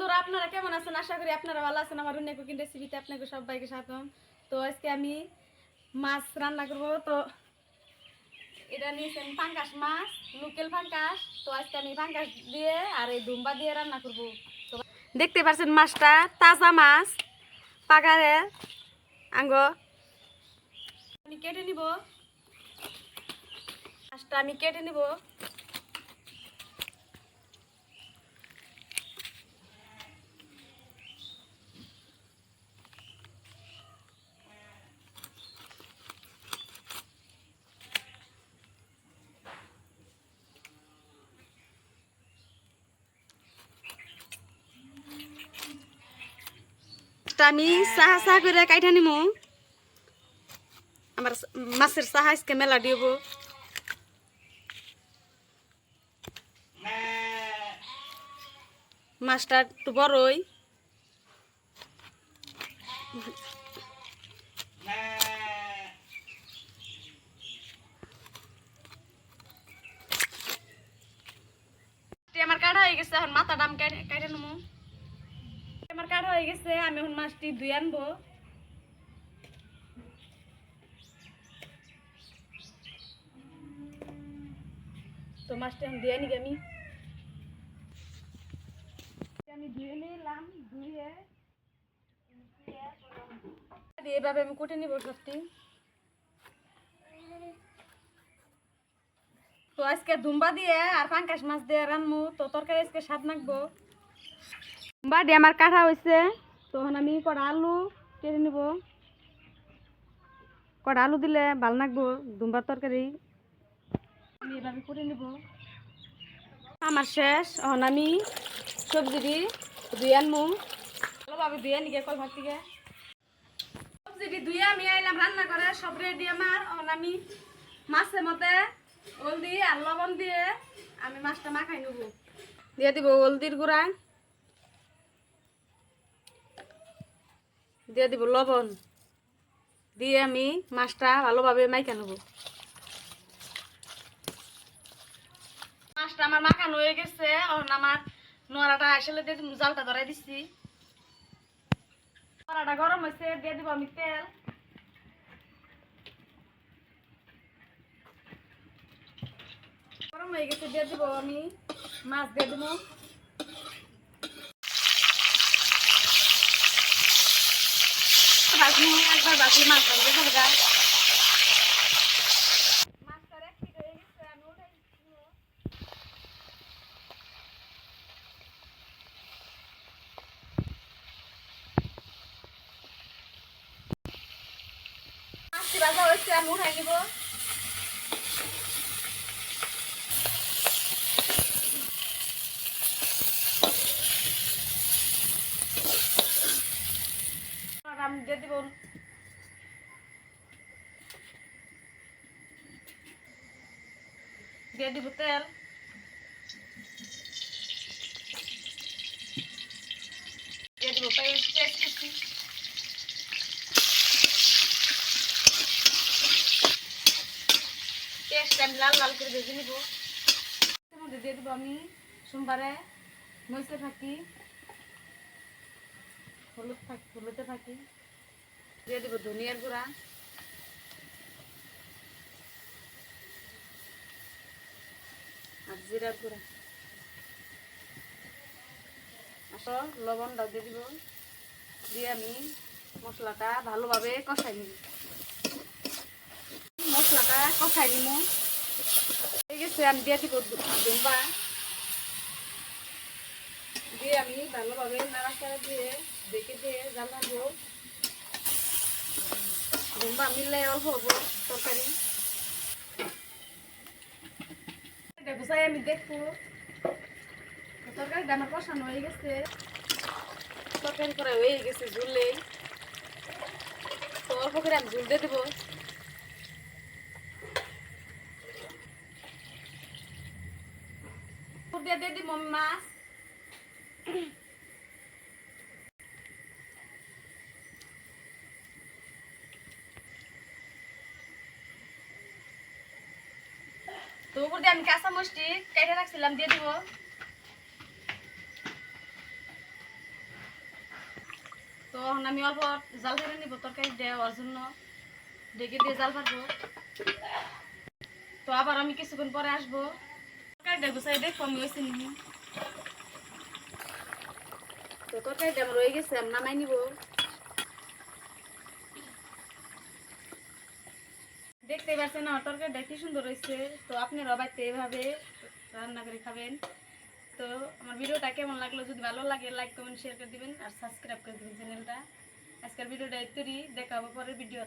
বন্ধুরা আপনারা কেমন আছেন? আশা করি আপনারা ভালো আছেন। আমার অন্য কুকিং রেসিপিতে আপনাকে সবাইকে স্বাগতম। তো আজকে আমি মাছ রান্না করব। তো এটা নিয়েছেন পাঙ্গাস মাছ, লোকাল পাঙ্গাস। তো আজকে আমি পাঙ্গাস দিয়ে আর এই দুম্বা দিয়ে রান্না করব। তো দেখতে পাচ্ছেন মাছটা তাজা মাছ, পাগারে আঙ্গ আমি কেটে নিব। মাছটা আমি কেটে নিব। আমি চাহা চাহা করে কাইটা নিমু। আমার মাছের চাহা আজকে মেলা দিব। মাছটা একটু বড়ই। আমার কাটা হয়ে গেছে, এখন মাথা ডাম কাইটা নেবো। আমার কাটা হয়ে গেছে, আমি এখন মাছটি ধুয়ে আনবো। তো মাছটা এখন ধুয়ে নিই। আমি ধুয়ে নিলাম। ধুয়ে এভাবে আমি কুটে নিব সবটি। তো আজকে দুম্বা দিয়ে আর পাঙ্গাস মাছ দিয়ে রান্নু। তো তরকারি আজকে স্বাদ নাকবো। দুম্বা দিয়ে আমার কাটা হয়েছে। তখন আমি কটা আলু কেটে নিব। কটা আলু দিলে ভাল নাকবো দুম্বার তরকারি। আমি এভাবে কুটে নিব। আমার শেষ। এখন আমি সবজি ধুয়ে আনবো। ভালোভাবে ধুয়ে নিগে কল ভাত থেকে সবজি ধুয়ে আমি আইলাম রান্না করে। সব রেডি আমার। এখন আমি মাছের মধ্যে হলদি আর লবণ দিয়ে আমি মাছটা মাখাই নেব। দিয়ে দিব হলদির গুঁড়া, দিয়ে দিব লবণ, দিয়ে আমি মাছটা ভালোভাবে মাইখা নেব। মাছটা আমার মাখানো হয়ে গেছে। এখন আমার নোড়াটা আসলে দিয়ে দিব, জালটা ধরাই দিচ্ছি। নোড়াটা গরম হয়েছে, দিয়ে দিব আমি তেল। গরম হয়ে গেছে, দিয়ে দিব আমি মাছ দিয়ে দিব। একবার বাকি মাছ ভাজতে থাকা। মাছটা রেখে হয়ে গেছে, আমি উঠাই দিব। মাছটি ভাজা হয়েছে, আমি উঠাই নিব। আমি দিয়ে দিব তেল। দিয়ে দিব পেঁয়াজ কুচি। পেঁয়াজটা আমি লাল লাল করে ভেজে নিব। এর মধ্যে দিয়ে দিব আমি সোমবারে মরিচে থাকি, হলুদে থাকি। দিয়ে দিব ধনিয়ার গুঁড়া আর জিরার গুঁড়া। আসো লবণটা দিয়ে দিব। দিয়ে আমি মশলাটা ভালোভাবে কষাই নিব। মশলাটা কষাই নিব হয়ে গেছে, আমি দিয়ে দিব দুম্বা। দিয়ে আমি ভালোভাবে নাড়াচাড়া দিয়ে দেখে দিয়ে জ্বালাবো। দুম্বা মিললে অল্প হবো তরকারি। গুছাই আমি দেখবো তরকারিটা আমার কষানো হয়ে গেছে। তরকারি করা হয়ে গেছে, ঝুললেই তো অল্প করে আমি ঝুল দিয়ে দেবো। দিয়ে দিব মাছ। তো উপর দিয়ে আমি কাঁচা মরিচটি কেটে রাখছিলাম দিয়ে দিব। তো এখন আমি অল্প জাল ফেলে নিব তরকারি দেওয়ার জন্য, ডেকে দিয়ে জাল ফাটবো। তো আবার আমি কিছুক্ষণ পরে আসবো, তরকারিটা গুছাই দেখবো আমি হয়েছে নি। তো তরকারিটা আমার রয়ে গেছে, আমি নামাই নিব। দেখতে পাচ্ছেন আমার তরকারিটা কি সুন্দর হয়েছে। তো আপনারা বাড়িতে এভাবে রান্না করে খাবেন। তো আমার ভিডিওটা কেমন লাগলো, যদি ভালো লাগে লাইক কমেন্ট শেয়ার করে দিবেন আর সাবস্ক্রাইব করে দিবেন চ্যানেলটা। আজকের ভিডিওটা এতই, দেখা হবে পরের ভিডিও।